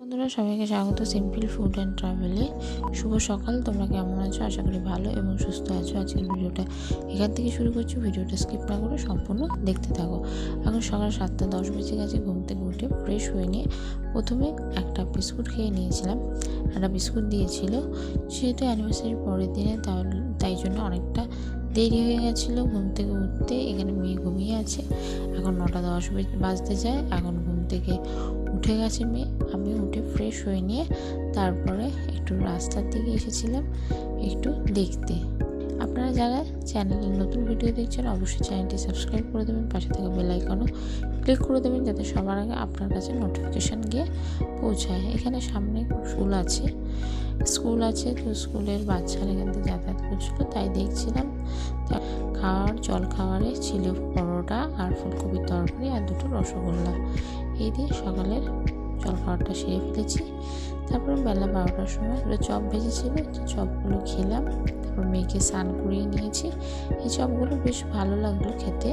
বন্ধুরা সবাইকে স্বাগত সিম্পল ফুড অ্যান্ড ট্রাভেলে। শুভ সকাল। তোমরা কেমন আছো? আশা করি ভালো এবং সুস্থ আছো। আজকের ভিডিওটা এখান থেকে শুরু করছি। ভিডিওটা স্কিপ না করে সম্পূর্ণ দেখতে থাকো। এখন সকাল 7:10 বেজে গেছে। ঘুম থেকে উঠে ফ্রেশ হয়ে নিয়ে প্রথমে একটা বিস্কুট খেয়ে নিয়েছিলাম। একটা বিস্কুট দিয়েছিল, যেহেতু অ্যানিভার্সারির পরের দিনে তাই জন্য অনেকটা দেরি হয়ে গেছিলো ঘুম থেকে উঠতে। এখানে মেয়ে ঘুমিয়ে আছে। এখন 9:10 বাজতে যায়। এখন ঘুম থেকে উঠে গেছে মেয়ে। আমি উঠে ফ্রেশ হয়ে নিয়ে তারপরে একটু রাস্তার দিকে এসেছিলাম একটু দেখতে। আপনারা যারা চ্যানেলে নতুন ভিডিও দেখছেন অবশ্যই চ্যানেলটি সাবস্ক্রাইব করে দেবেন, পাশে থাকা বেল আইকনও ক্লিক করে দেবেন যাতে সবার আগে আপনার কাছে নোটিফিকেশান গিয়ে পৌঁছায়। এখানে সামনে স্কুল আছে, তো স্কুলের বাচ্চারা এখান থেকে যাতায়াত করছিলো, তাই দেখছিলাম। জল খাবারে ছিল পরোটা আর ফুলকপির তরকারি আর দুটো রসগোল্লা। এই দিয়ে সকালের জলখাবারটা সেরে ফেলেছি। তারপর বেলা 12টার সময় চপ ভেজেছিল, তো চপগুলো খেলাম। তারপর মেয়েকে স্নান করিয়ে নিয়েছি। এই চপগুলো বেশ ভালো লাগলো খেতে।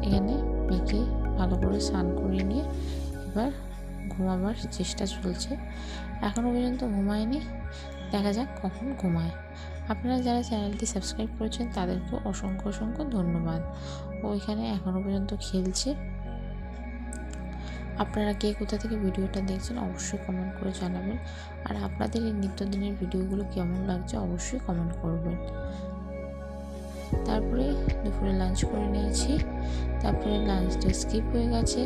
এখানে মেয়েকে ভালো করে স্নান করিয়ে নিয়ে এবার ঘুমাবার চেষ্টা চলছে। এখনও পর্যন্ত ঘুমায়নি, দেখা যাক কখন ঘুমায়। আপনারা যারা চ্যানেলটি সাবস্ক্রাইব করেছেন তাদেরকে অসংখ্য ধন্যবাদ। ও এখানে এখনও পর্যন্ত খেলছে। আপনারা কে কোথা থেকে ভিডিওটা দেখছেন অবশ্যই কমেন্ট করে জানাবেন। আর আপনাদের এই নিত্যদিনের ভিডিওগুলো কেমন লাগছে অবশ্যই কমেন্ট করবেন। তারপরে দুপুরে লাঞ্চ করে নিয়েছি। তারপরে লাঞ্চটা স্কিপ হয়ে গেছে।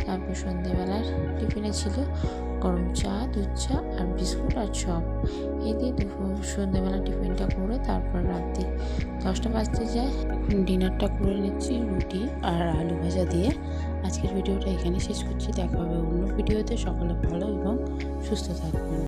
তারপর সন্ধ্যেবেলার টিফিনে ছিল গরম চা, দুধ চা আর বিস্কুট আর চপ। এই দিয়ে সন্ধ্যেবেলা টিফিনটা করে তারপর রাত্রি 10টা বাজতে যায়। এখন ডিনারটা করে নিচ্ছি রুটি আর আলু ভাজা দিয়ে। আজকের ভিডিওটা এখানে শেষ করছি। দেখা হবে অন্য ভিডিওতে। সকলে ভালো এবং সুস্থ থাকবেন।